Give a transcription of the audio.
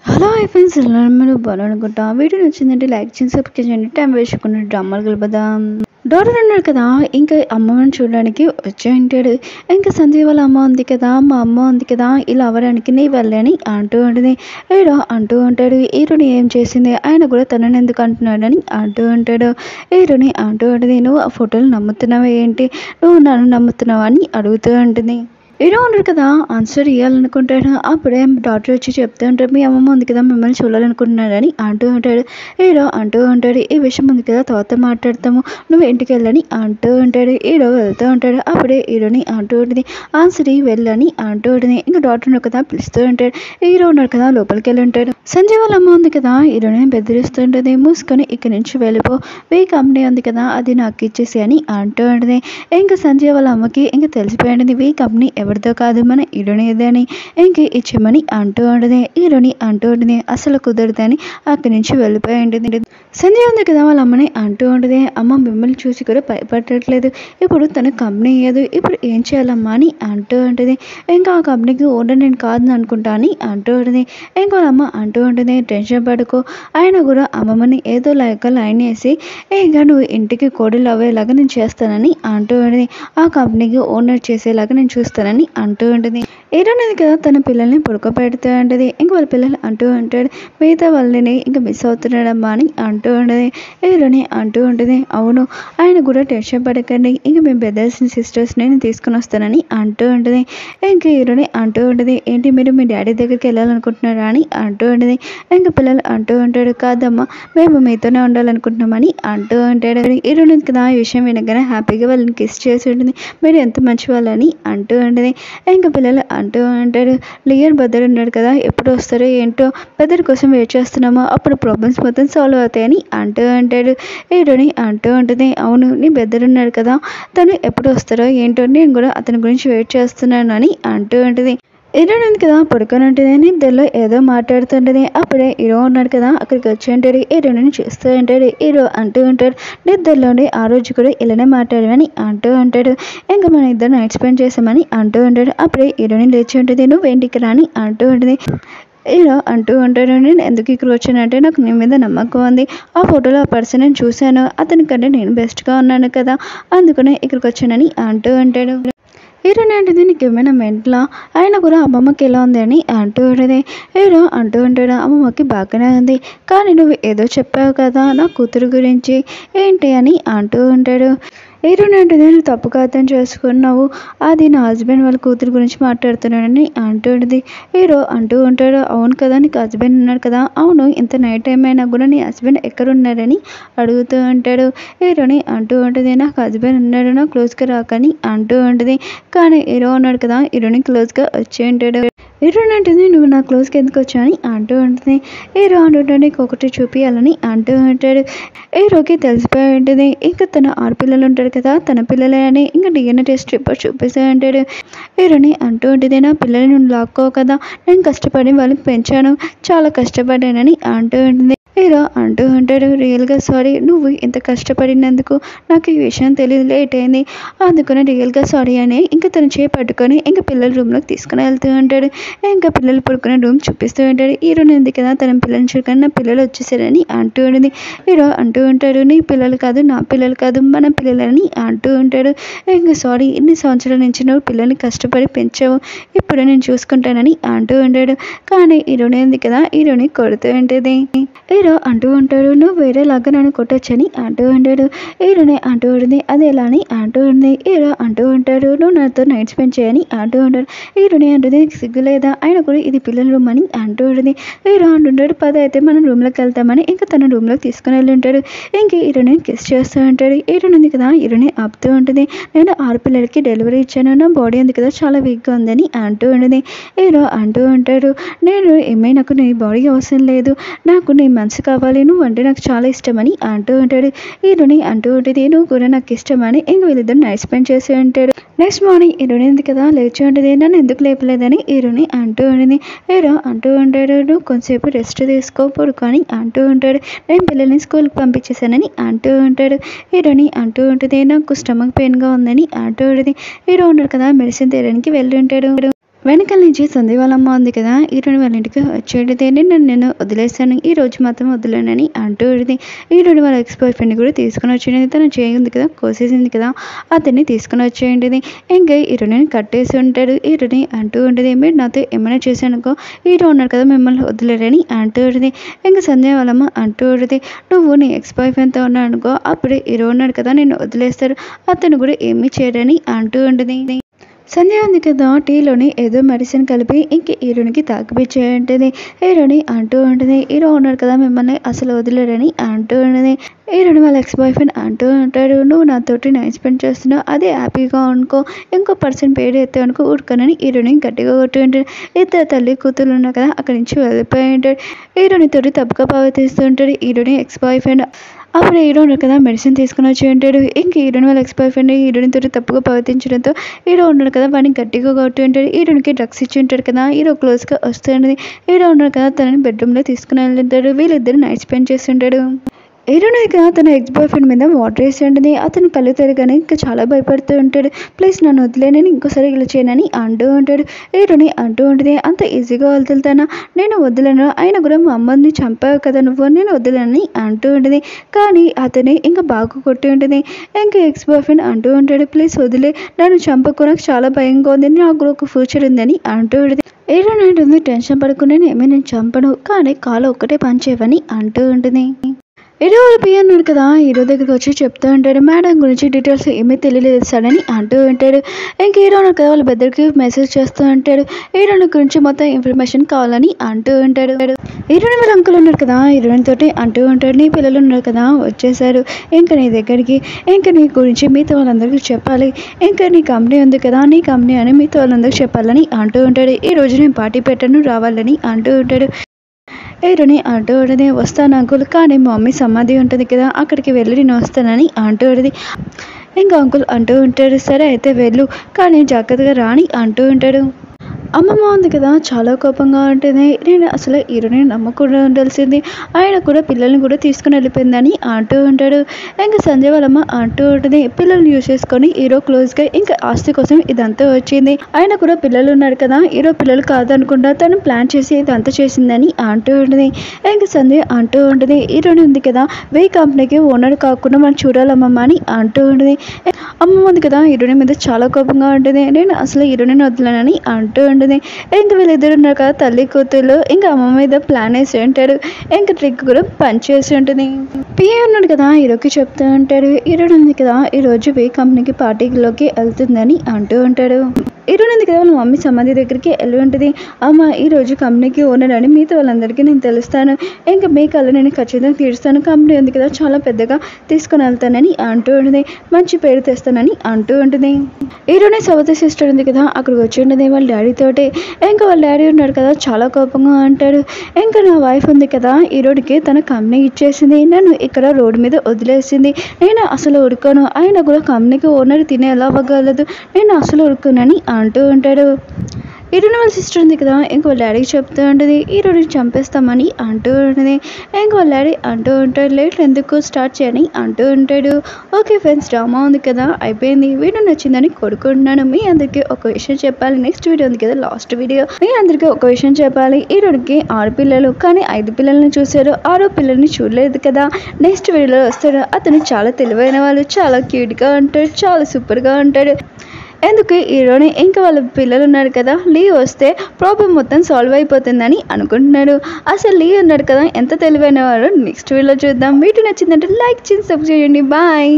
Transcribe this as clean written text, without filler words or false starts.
Hello hi friends ఎలా మీరు బాగాలనుకుంటా video నచ్చిందంటే లైక్ చేసి సబ్స్క్రైబ్ చేయండి. టైం వేస్ట్ చేసుకున్న డ్రామాలు కలపదాం. డాక్టర్ అన్నాడు కదా, ఇంకా అమ్మని చూడడానికి వచ్చి ఉంటాడు. ఇంకా సంజయ్ వాళ్ళ అమ్మ ఉంది కదా, మా అమ్మ ఉంది కదా, ఇలా అవ్వడానికి నీ వెళ్ళని అంటూ ఉంటుంది. ఏడో అంటూ ఉంటాడు, ఈరుని ఏం చేసింది, ఆయన కూడా తనని ఎందుకు అంటున్నాడని అంటూ ఉంటాడు. ఈరుని అంటూ ఉంటుంది, నువ్వు ఆ ఫోటోలు నమ్ముతున్నావా ఏంటి, నువ్వు నన్ను నమ్ముతున్నావా అని అడుగుతూ ఉంటుంది. ఏదో ఉన్నాడు కదా, ఆన్సర్ ఇవ్వాలనుకుంటాడు. అప్పుడే డాక్టర్ వచ్చి చెప్తూ ఉంటాడు, మీ అమ్మమ్మ ఉంది కదా మిమ్మల్ని చూడాలనుకుంటున్నాడని అంటూ ఉంటాడు. ఏడో అంటూ ఉంటాడు, ఈ విషయం ఉంది కదా తర్వాత మాట్లాడతాము, నువ్వు ఇంటికి వెళ్ళని అంటూ ఉంటాడు. ఏడో వెళ్తూ ఉంటాడు. అప్పుడే హీరోని అంటూ ఉంటుంది, ఆన్సర్ వెళ్ళని అంటూ ఉంటుంది. ఇంకా డాక్టర్ ఉన్నాడు కదా పిలుస్తూ ఉంటాడు. హీరో ఉన్నాడు కదా లోపలికి వెళ్ళి ఉంటాడు. సంజయ్ వాళ్ళ అమ్మ ఉంది కదా హీరోని బెదిరిస్తూ ఉంటుంది, మూసుకొని ఇక్కడి నుంచి వెళ్ళిపో, వే కంపెనీ ఉంది కదా అది నాకు ఇచ్చేసి అని అంటూ ఉంటుంది. ఇంకా సంజయ్ వాళ్ళ అమ్మకి ఇంకా తెలిసిపోయింది, వే కంపెనీ ఎవరితో కాదు మన హీరోనిదే అని. ఇంక ఇచ్చేమని అంటూ ఉండదు. హీరోని అంటూ ఉంటుంది, అసలు కుదరదని అక్కడి నుంచి వెళ్ళిపోయి ఉంటుంది. సంజయ్ ఉంది కదా వాళ్ళ అమ్మని అంటూ ఉంటుంది, అమ్మ మిమ్మల్ని చూసి కూడా భయపడట్లేదు, ఇప్పుడు తన కంపెనీ అయ్యేది, ఇప్పుడు ఏం చేయాలమ్మా అని అంటూ ఉంటుంది. ఇంకా ఆ కంపెనీకి ఓనర్ నేను కాదని అనుకుంటా అని అంటూ ఉంటుంది. ఇంకా వాళ్ళ అమ్మ అంటూ ఉంటుంది, టెన్షన్ పడుకో, ఆయన కూడా అమ్మమ్మని ఏదో లైన్ వేసి ఇంకా నువ్వు ఇంటికి కోడలు అవ్వేలాగా నేను చేస్తానని అంటూ ఉంటుంది. ఆ కంపెనీకి ఓనర్ చేసేలాగా నేను చూస్తానని అంటూ ఉంటుంది. ఏదోనేది కదా తన పిల్లల్ని పడుకోబెడుతూ ఉంటుంది. ఇంక వాళ్ళ పిల్లలు అంటూ ఉంటాడు, మిగతా వాళ్ళని ఇంకా మిస్ అవుతున్నాడమ్మా అని అంటూ ఉంటుంది. ఏలోని అంటూ ఉంటుంది, అవును ఆయన కూడా టెన్షన్ పడకండి, ఇంక మేము బ్రదర్స్ని సిస్టర్స్ని నేను తీసుకుని వస్తానని అంటూ ఉంటుంది. ఇంక హీరోని అంటూ ఉంటుంది, ఏంటి మీరు మీ డాడీ దగ్గరికి వెళ్ళాలనుకుంటున్నారా అని అంటూ ఉంటుంది. ఇంక పిల్లలు అంటూ ఉంటాడు, కాదమ్మా మేము మీతోనే ఉండాలనుకుంటున్నామని అంటూ ఉంటాడు. హీరోని కదా ఈ విషయం వినగానే హ్యాపీగా వాళ్ళని కిస్ చేసి ఉంటుంది, మీరు ఎంత మంచి వాళ్ళని అంటూ ఉంటుంది. ఇంకా పిల్లలు అంటూ ఉంటాడు, లియర్ బద్దరు ఉన్నాడు కదా ఎప్పుడు వస్తారో ఏంటో, బద్దర్ కోసం వెయిట్ చేస్తున్నామో అప్పుడు ప్రాబ్లమ్స్ మొత్తం సాల్వ్ అవుతాయని అంటూ ఉంటాడు. హీరోని అంటూ ఉంటుంది, అవును నీ బద్దరు ఉన్నాడు కదా తను ఎప్పుడు వస్తారో ఏంటో, నేను కూడా అతని గురించి వెయిట్ చేస్తున్నాను అని అంటూ ఉంటుంది. హీరోయిన్ ఉంది కదా పడుకొని ఉంటుంది, నిద్రలో ఏదో మాట్లాడుతుంటుంది. అప్పుడే హీరో ఉన్నాడు కదా అక్కడికి వచ్చి ఉంటాడు, హీరోయిన్ చూస్తూ ఉంటాడు. హీరో అంటూ ఉంటాడు, నిద్రలోనే ఆ రోజు కూడా ఇలానే మాట్లాడమని అంటూ ఉంటాడు. ఇంకా మన ఇద్దరు నైట్ స్పెండ్ చేసామని అంటూ ఉంటాడు. అప్పుడే హీరోయిన్ లేచి ఉంటుంది, నువ్వు ఇంటికి రాని అంటూ ఉంటుంది. హీరో అంటూ ఉంటాడు, నేను ఎందుకు ఇక్కడ వచ్చానంటే నాకు నీ మీద నమ్మకం ఉంది, ఆ ఫోటోలో ఆ పర్సన్ నేను చూశాను, అతనికంటే నేను బెస్ట్గా ఉన్నాను కదా అందుకనే ఇక్కడికి వచ్చానని అంటూ ఉంటాడు. హీరోని అంటుంది, నీకు ఏమైనా మెంట్లా, ఆయన కూడా అమ్మమ్మకి ఎలా ఉంది అని అంటూ ఉంటుంది. హీరో అంటూ ఉంటాడు, అమ్మమ్మకి బాగానే ఉంది, కానీ నువ్వు ఏదో చెప్పావు కదా నా కూతురు గురించి ఏంటి అని అంటూ ఉంటాడు. హీరోని అంటుంది, నువ్వు తప్పుగా అర్థం చేసుకున్నావు, అది నా హస్బెండ్ వాళ్ళ కూతురు గురించి మాట్లాడుతున్నాడని అంటూ ఉంటుంది. హీరో అంటూ ఉంటాడు, అవును కదా నీకు హస్బెండ్ ఉన్నాడు కదా, అవును ఇంత నైట్ టైం అయినా కూడా నీ హస్బెండ్ ఎక్కడున్నాడని అడుగుతూ ఉంటాడు. హీరోని అంటూ ఉంటుంది, నాకు హస్బెండ్ ఉన్నాడు నా క్లోజ్గా రాకని అంటూ ఉంటుంది. కానీ హీరో ఉన్నాడు కదా హీరోని క్లోజ్గా వచ్చి ఉంటాడు. హీరోని అంటుంది, నువ్వు నా క్లోజ్కి ఎందుకు వచ్చావని అంటూ ఉంటుంది. హీరో అంటుంటే నీకు ఒకటి చూపించాలని అంటూ ఉంటాడు. హీరోకి తెలిసిపోయి ఉంటుంది, ఇంకా తన ఆడపిల్లలు ఉంటాడు కదా తన పిల్లలే అని ఇంకా డిఎన్ఏ టెస్ట్ రిపోర్ట్ చూపిస్తూ ఉంటాడు. హీరోని అంటూ ఉంటుంది, నా పిల్లల్ని నువ్వు లాక్కో కదా, నేను కష్టపడి వాళ్ళని పెంచాను, చాలా కష్టపడ్డానని అంటూ ఉంటుంది. హీరో అంటూ ఉంటాడు, రియల్గా సారీ, నువ్వు ఇంత కష్టపడినందుకు నాకు ఈ విషయం తెలియదు, లేట్ అయింది అందుకని రియల్గా సారీ అని ఇంకా తను చేపట్టుకొని ఇంకా పిల్లల రూమ్లోకి తీసుకుని వెళ్తూ ఉంటాడు. ఇంకా పిల్లలు పడుకునే రూమ్ చూపిస్తూ ఉంటాడు. హీరోని ఉంది కదా తన పిల్లల్ని చూడగానే నా పిల్లలు వచ్చేసారని అంటూ ఉంటుంది. హీరో అంటూ ఉంటాడు, నీ పిల్లలు కాదు నా పిల్లలు కాదు మన పిల్లలని అంటూ ఉంటాడు. ఇంకా సారీ, ఇన్ని సంవత్సరాల నుంచి నువ్వు పిల్లల్ని కష్టపడి పెంచావు, ఇప్పుడు నేను చూసుకుంటానని అంటూ ఉంటాడు. కానీ హీరోని ఉంది కదా హీరోని కొడుతూ ఉంటుంది. హీరో అంటూ ఉంటాడు, నువ్వు వేరేలాగా నన్ను కొట్టొచ్చని అంటూ ఉంటాడు. హీరోని అంటూ ఉంటుంది, అది ఎలా అని అంటూ ఉంది. హీరో అంటూ ఉంటాడు, నువ్వు నాతో నైట్ స్పెండ్ చేయని అంటూ ఉంటాడు. హీరోని అంటుంది, నీకు సిగ్గు లేదా, ఆయన కూడా ఇది పిల్లల రూమ్ అని అంటూ ఉంటుంది. హీరో అంటుంటాడు, పద అయితే మనం రూమ్లోకి వెళ్తామని ఇంకా తన రూమ్లోకి తీసుకుని వెళ్ళి ఉంటాడు. ఇంక హీరోని కిస్ చేస్తూ ఉంటాడు. హీరోని ఉంది కదా హీరోని ఆపుతూ ఉంటుంది, నేను 6 పిల్లలకి డెలివరీ ఇచ్చాను, నా బాడీ ఉంది కదా చాలా వీక్గా ఉందని అంటూ ఉంటుంది. హీరో అంటూ ఉంటాడు, నేను నాకు నీ బాడీ అవసరం లేదు, నాకు నీ మనసు కావాలి, నువ్వు అంటే నాకు చాలా ఇష్టమని అంటూ ఉంటాడు. హీరోని అంటూ ఉంటుంది, నువ్వు కూడా నాకు ఇష్టమని ఇంక వీళ్ళిద్దరు నైట్ స్పెండ్ చేసి ఉంటాడు. నెక్స్ట్ మార్నింగ్ హీరోని ఉంది కదా లేచి ఉంటుంది, నన్ను ఎందుకు లేపలేదని హీరోని అంటూ ఉంటుంది. హీరో అంటూ ఉంటాడు, నువ్వు కొంచెంసేపు రెస్ట్ తీసుకో పడుకొని అంటూ ఉంటాడు, నేను పిల్లల్ని స్కూల్కి పంపించేశానని అంటూ ఉంటాడు. హీరోని అంటూ ఉంటుంది, నాకు స్టమక్ పెయిన్గా ఉందని అంటూ ఉంటుంది. హీరో ఉన్నాడు కదా మెడిసిన్ తీయడానికి వెళ్ళి ఉంటాడు. వెనకాల నుంచి సంధ్య వాళ్ళ అమ్మ ఉంది కదా, హీరోని వాళ్ళ ఇంటికి వచ్చేటిది. నేను వదిలేస్తాను, ఈ రోజు మాత్రం వదిలేనని అంటూ ఉంటుంది. హీరోని వాళ్ళ ఎక్స్ బాయ్ ఫ్రెండ్ కూడా తీసుకుని వచ్చేది. తను చేయింది కదా, కోసేసింది కదా, అతన్ని తీసుకుని వచ్చేయండి. ఇంకా హీరోని కట్టేసి ఉంటాడు. హీరోని అంటూ ఉంటుంది, మీరు నాతో ఏమైనా చేశానుకో హీరో ఉన్నారు కదా మిమ్మల్ని వదిలేరని అంటూ ఉంటుంది. ఇంకా సంధ్య వాళ్ళమ్మ అంటూ ఉంటుంది, నువ్వు నీ ఎక్స్ బాయ్ ఫ్రెండ్తో ఉన్నావు అనుకో అప్పుడే హీరో ఉన్నాడు కదా నేను వదిలేస్తారు, అతను కూడా ఏమీ చేయరని అంటూ ఉంటుంది. సంధ్య ఉంది కదా, టీలోని ఏదో మెడిసిన్ కలిపి ఇంక హీరోనికి తాగిపించేయంటుంది. హీరోని అంటూ ఉంటుంది, హీరో ఉన్నారు కదా మిమ్మల్ని అసలు వదిలేరని అంటూ ఉంటుంది. హీరోని వాళ్ళ ఎక్స్ బాయ్ ఫ్రెండ్ అంటూ ఉంటాడు, నువ్వు నాతోటి నైట్ స్పెండ్ చేస్తున్నావు, అదే హ్యాపీగా అనుకో, ఇంకో పర్సన్ పేరు ఎత్తే అనుకో ఊరుకోనని హీరోని గట్టిగా కొట్టు ఉంటాడు. ఇద్దరు తల్లి కూతురు ఉన్నారు కదా అక్కడి నుంచి వెళ్ళిపోయి ఉంటాడు. హీరోని తోటి తప్పుగా ప్రవర్తిస్తూ ఉంటాడు హీరోని ఎక్స్ బాయ్ ఫ్రెండ్. అప్పుడు హీరో ఉన్నారు కదా మెడిసిన్ తీసుకుని వచ్చి ఉంటాడు. ఇంక హీరోని వాళ్ళ ఎక్స్ బాయ్ ఫ్రెండ్ హీరోని తోటి తప్పుగా ప్రవర్తించడంతో హీరో ఉన్నాడు కదా వాడిని గట్టిగా కొట్టి ఉంటాడు. హీరోనికి డ్రగ్స్ ఇచ్చి ఉంటాడు కదా, హీరో క్లోజ్గా వస్తుంది. హీరో ఉన్నాడు కదా తనని బెడ్రూమ్లో తీసుకుని వెళ్తాడు. వీళ్ళిద్దరు నైట్ స్పెండ్ చేస్తుంటాడు. హీరోని దగ్గర తన ఎక్స్ బాయ్ ఫ్రెండ్ మీద వాటర్ వేసి ఉంటుంది. అతను కళ్ళు తిరగానే ఇంకా చాలా భయపడుతూ ఉంటాడు. ప్లీజ్ నన్ను వదిలేనని ఇంకోసారి ఇలా చేయనని అంటూ ఉంటాడు. హీరోని అంటూ ఉంటుంది, అంత ఈజీగా వదులుతానా, నేను వదిలేను, అయినా కూడా మా అమ్మని చంపావు కదా నువ్వు, నేను వదిలేనని అంటూ ఉంటుంది. కానీ అతని ఇంకా బాగా కొట్టి ఉంటుంది. ఇంకా ఎక్స్ బాయ్ ఫ్రెండ్ అంటూ ఉంటాడు, ప్లీజ్ వదిలే, నన్ను చంపకు, నాకు చాలా భయంగా ఉంది, నాకు కూడా ఒక ఫ్యూచర్ ఉందని అంటూ ఉంటుంది. హీరోని ఉంటుంది, టెన్షన్ పడుకునే నేను చంపను, కానీ కాలు ఒక్కటే పంచేవని అంటూ ఉంటుంది. హీరో పిఎన్ ఉన్నాడు కదా, హీరో దగ్గరికి వచ్చి చెప్తూ ఉంటాడు, మేడం గురించి డీటెయిల్స్ ఏమీ తెలియలేదు సార్ అని అంటూ ఉంటాడు. ఇంక హీరో ఉన్నాడు కదా వాళ్ళ బెద్దరికి మెసేజ్ చేస్తూ ఉంటాడు, హీరోని గురించి మొత్తం ఇన్ఫర్మేషన్ కావాలని అంటూ ఉంటాడు. హీరోని వాళ్ళ అంకుల్ ఉన్నారు కదా, హీరోయిన్ తోటి అంటూ ఉంటాడు, నీ పిల్లలు ఉన్నారు కదా వచ్చేసారు, ఇంకా నీ దగ్గరికి, ఇంకా నీ గురించి మీతో వాళ్ళందరికీ చెప్పాలి, ఇంకా నీ కంపెనీ ఉంది కదా, నీ కంపెనీ అని మీతో వాళ్ళందరికీ చెప్పాలని అంటూ ఉంటాడు. ఈ రోజు నేను పార్టీ పెట్టను రావాలని అంటూ ఉంటాడు. హీరోని అంటూ ఉంటుంది, వస్తాను అంకుల్, కానీ మా మమ్మీ సమాధి ఉంటుంది కదా అక్కడికి వెళ్ళి నేను వస్తానని అంటూ ఉంటుంది. ఇంకా అంకుల్ అంటూ ఉంటాడు, సరే అయితే వెళ్ళు, కానీ జాగ్రత్తగా రాని అంటూ ఉంటాడు. అమ్మమ్మ ఉంది కదా చాలా కోపంగా ఉంటుంది, నేను అసలు హీరోని నమ్మకుండా ఉండాల్సింది, ఆయన కూడా పిల్లల్ని కూడా తీసుకుని వెళ్ళిపోయిందని అంటూ ఉంటాడు. ఇంకా సంజయ్ వాళ్ళమ్మ అంటూ ఉంటుంది, పిల్లల్ని యూజ్ చేసుకొని హీరో క్లోజ్గా ఇంకా ఆస్తి కోసం ఇదంతా వచ్చింది, ఆయన కూడా పిల్లలు ఉన్నారు కదా, హీరో పిల్లలు కాదనుకుంటా తను ప్లాన్ చేసి ఇదంతా చేసిందని అంటూ ఉంటుంది. ఇంకా సంజయ్ అంటూ ఉంటుంది, హీరోని ఉంది కదా వే కంపెనీకి ఓనర్ కాకుండా మనం చూడాలమ్మమ్మ అని అంటూ ఉంటుంది. అమ్మమ్మ ఉంది కదా హీరోని మీద చాలా కోపంగా ఉంటుంది, నేను అసలు హీరోని వదలనని అంటూ ఉంటుంది. ఇంకా వీళ్ళిద్దరు ఉన్నారు కదా తల్లి కూతురు, ఇంకా అమ్మ మీద ప్లాన్ వేసి ఉంటాడు, ఇంకా ట్రిక్ కూడా పనిచేసి ఉంటుంది. పిఏ ఉన్నాడు కదా హీరోకి చెప్తూ ఉంటాడు, హీరోని ఉంది కదా ఈరోజు వే కంపెనీకి పార్టీలోకి వెళ్తుందని అంటూ ఉంటాడు. హీరోని ఉంది కదా వాళ్ళ మమ్మీ సమాధి దగ్గరికి వెళ్ళి ఉంటుంది, అమ్మ ఈరోజు కంపెనీకి ఓనర్ అని మీతో వాళ్ళందరికీ నేను తెలుస్తాను, ఇంకా మీ కళ్ళు నేను ఖచ్చితంగా తీరుస్తాను, కంపెనీ ఉంది కదా చాలా పెద్దగా తీసుకుని వెళ్తానని అంటూ ఉంటుంది, మంచి పేరు తెస్తానని అంటూ ఉంటుంది. హీరోని సవతి సిస్టర్ ఉంది కదా అక్కడికి వచ్చి ఉంటుంది వాళ్ళ డాడీ తోటి. ఇంకా వాళ్ళ డాడీ ఉన్నాడు కదా చాలా కోపంగా అంటాడు, ఇంకా నా వైఫ్ ఉంది కదా హీరోడికి తన కంపెనీ ఇచ్చేసింది, నన్ను ఇక్కడ రోడ్డు మీద వదిలేసింది, నేను అసలు ఉడుకోను, అయినా కూడా కంపెనీకి ఓనర్ తినే ఎలా అవ్వగలదు, నేను అసలు ఉడుకోనని అంటూ ఉంటాడు. హీరోని వాళ్ళ సిస్టర్ ఉంది కదా ఇంక వాళ్ళ డాడీకి చెప్తూ ఉంటుంది, హీరోని చంపేస్తామని అంటూ ఉంటుంది. ఇంక వాళ్ళ డాడీ అంటూ ఉంటాడు, లేట్ ఎందుకు స్టార్ట్ చేయని అంటూ ఉంటాడు. ఓకే ఫ్రెండ్స్, డ్రామా ఉంది కదా అయిపోయింది, వీడియో నచ్చిందని కోరుకుంటున్నాను. మీ అందరికీ ఒక విషయం చెప్పాలి, నెక్స్ట్ వీడియో ఉంది కదా లాస్ట్ వీడియో, మీ అందరికీ ఒక విషయం చెప్పాలి, హీరోడికి 6 పిల్లలు కానీ 5 పిల్లల్ని చూశారు, 6వ పిల్లల్ని చూడలేదు కదా, నెక్స్ట్ వీడియోలో వస్తాడు, అతను చాలా తెలివైన వాళ్ళు, చాలా క్యూట్గా ఉంటాడు, చాలా సూపర్గా ఉంటాడు. ఎందుకు హీరోని ఇంకా వాళ్ళ పిల్లలు ఉన్నారు కదా లీ వస్తే ప్రాబ్లం మొత్తం సాల్వ్ అయిపోతుందని అనుకుంటున్నాడు. అసలు లీ ఉన్నాడు కదా ఎంత తెలివైన వాడు, నెక్స్ట్ వీడియోలో చూద్దాం. వీడియో నచ్చిందంటే లైక్ చేసి సబ్స్క్రైబ్ చేయండి. బాయ్.